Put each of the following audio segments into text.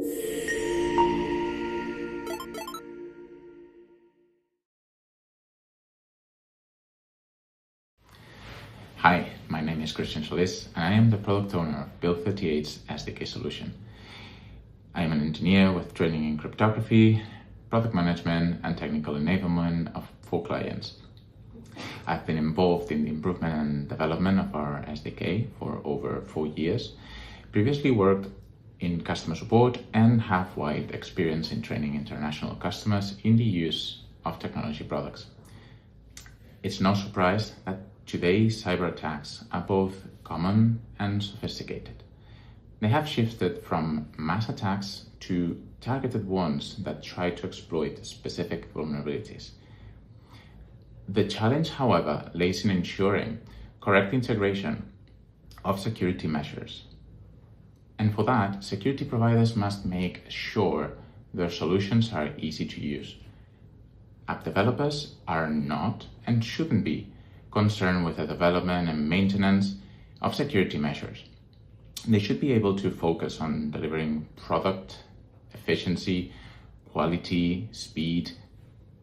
Hi, my name is Christian Solis, and I am the product owner of Build 38's SDK solution. I am an engineer with training in cryptography, product management, and technical enablement for clients. I've been involved in the improvement and development of our SDK for over 4 years, previously worked in customer support, and have wide experience in training international customers in the use of technology products. It's no surprise that today cyber attacks are both common and sophisticated. They have shifted from mass attacks to targeted ones that try to exploit specific vulnerabilities. The challenge, however, lays in ensuring correct integration of security measures. And for that, security providers must make sure their solutions are easy to use. App developers are not and shouldn't be concerned with the development and maintenance of security measures. They should be able to focus on delivering product efficiency, quality, speed,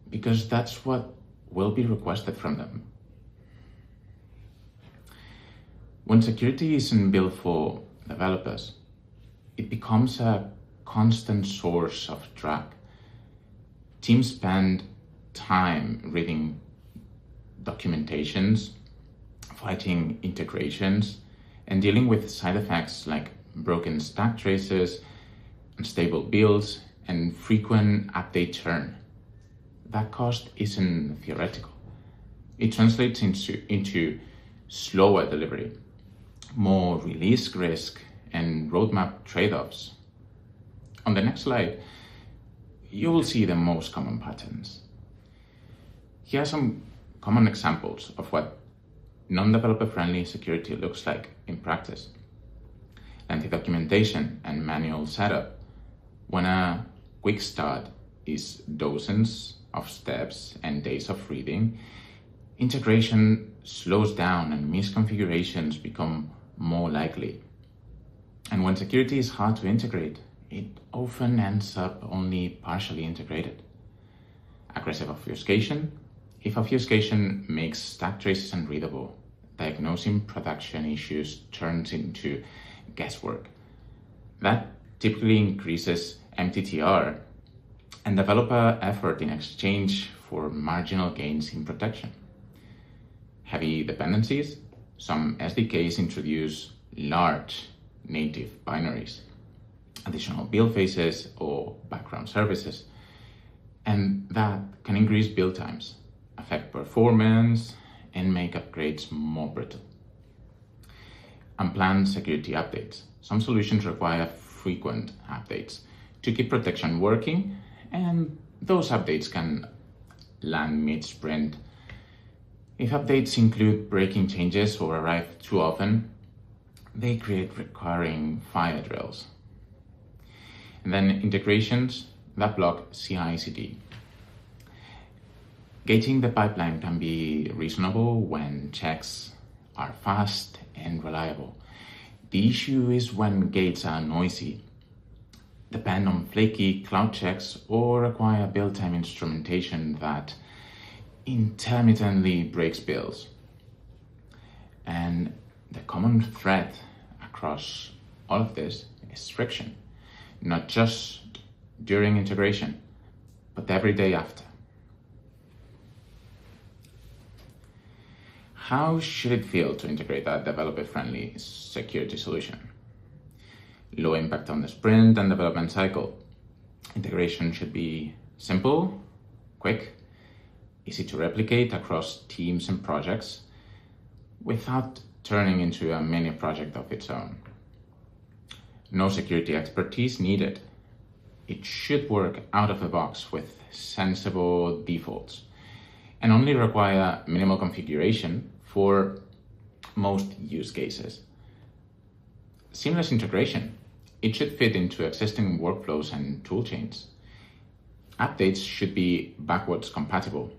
because that's what will be requested from them. When security isn't built for developers, it becomes a constant source of drag. Teams spend time reading documentations, fighting integrations, and dealing with side effects like broken stack traces, unstable builds, and frequent update churn. That cost isn't theoretical. It translates into slower delivery, more release risk, and roadmap trade-offs. On the next slide, you will see the most common patterns. Here are some common examples of what non-developer friendly security looks like in practice. Lengthy documentation and manual setup. When a quick start is dozens of steps and days of reading, integration slows down and misconfigurations become more likely. And when security is hard to integrate, it often ends up only partially integrated. Aggressive obfuscation. If obfuscation makes stack traces unreadable, diagnosing production issues turns into guesswork. That typically increases MTTR and developer effort in exchange for marginal gains in protection. Heavy dependencies. Some SDKs introduce large native binaries, additional build phases, or background services, and that can increase build times, affect performance, and make upgrades more brittle. Unplanned security updates. Some solutions require frequent updates to keep protection working, and those updates can land mid-sprint. If updates include breaking changes or arrive too often, they create recurring fire drills. And then integrations that block CI/CD. Gating the pipeline can be reasonable when checks are fast and reliable. The issue is when gates are noisy, depend on flaky cloud checks, or require build-time instrumentation that intermittently breaks builds. And the common thread across all of this is friction, not just during integration, but every day after. How should it feel to integrate a developer-friendly security solution? Low impact on the sprint and development cycle. Integration should be simple, quick, easy to replicate across teams and projects without turning into a mini project of its own. No security expertise needed. It should work out of the box with sensible defaults and only require minimal configuration for most use cases. Seamless integration. It should fit into existing workflows and toolchains. Updates should be backwards compatible,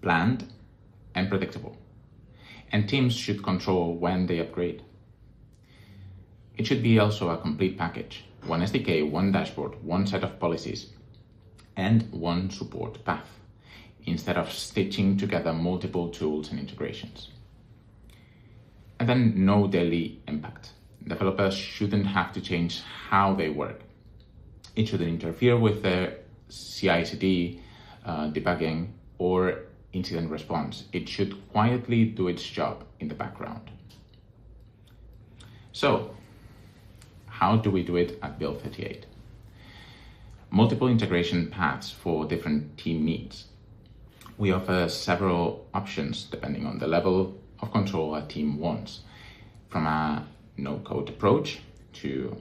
planned, and predictable. And teams should control when they upgrade. It should be also a complete package, one SDK, one dashboard, one set of policies, and one support path, instead of stitching together multiple tools and integrations. And then no daily impact. Developers shouldn't have to change how they work. It shouldn't interfere with their CI/CD, debugging, or incident response. It should quietly do its job in the background. So, how do we do it at Build 38? Multiple integration paths for different team needs. We offer several options depending on the level of control a team wants, from a no-code approach to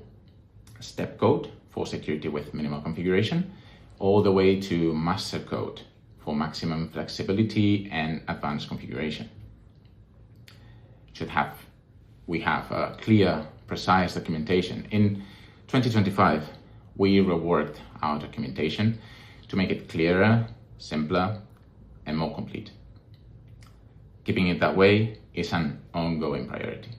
step code for security with minimal configuration, all the way to master code for maximum flexibility and advanced configuration. We have a clear, precise documentation. In 2025, we reworked our documentation to make it clearer, simpler, and more complete. Keeping it that way is an ongoing priority.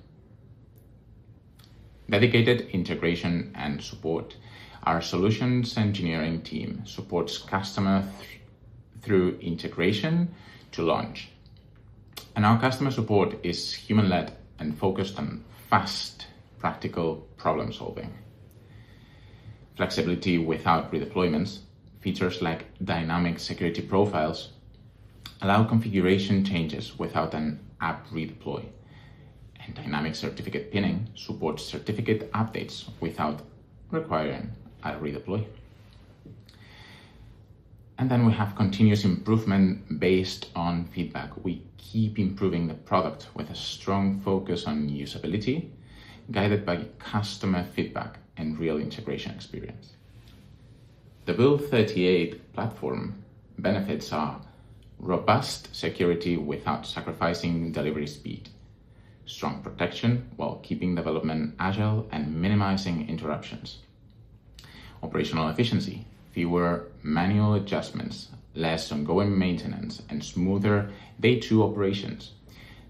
Dedicated integration and support. Our solutions engineering team supports customers through integration to launch. And our customer support is human-led and focused on fast, practical problem solving. Flexibility without redeployments. Features like dynamic security profiles allow configuration changes without an app redeploy. And dynamic certificate pinning supports certificate updates without requiring a redeploy. And then we have continuous improvement based on feedback. We keep improving the product with a strong focus on usability, guided by customer feedback and real integration experience. The Build 38 platform benefits are robust security without sacrificing delivery speed, strong protection while keeping development agile and minimizing interruptions, operational efficiency, fewer manual adjustments, less ongoing maintenance, and smoother day two operations,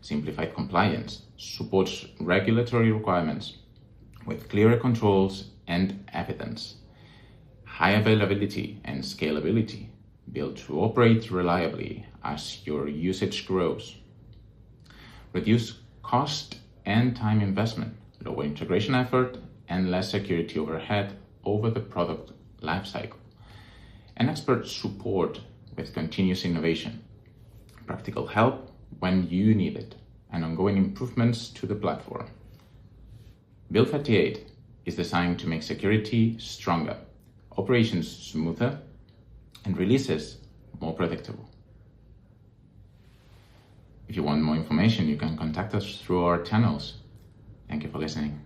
simplified compliance, supports regulatory requirements with clearer controls and evidence, high availability and scalability, built to operate reliably as your usage grows, reduce cost and time investment, lower integration effort, and less security overhead over the product lifecycle, and expert support with continuous innovation, practical help when you need it, and ongoing improvements to the platform. Build 38 is designed to make security stronger, operations smoother, and releases more predictable. If you want more information, you can contact us through our channels. Thank you for listening.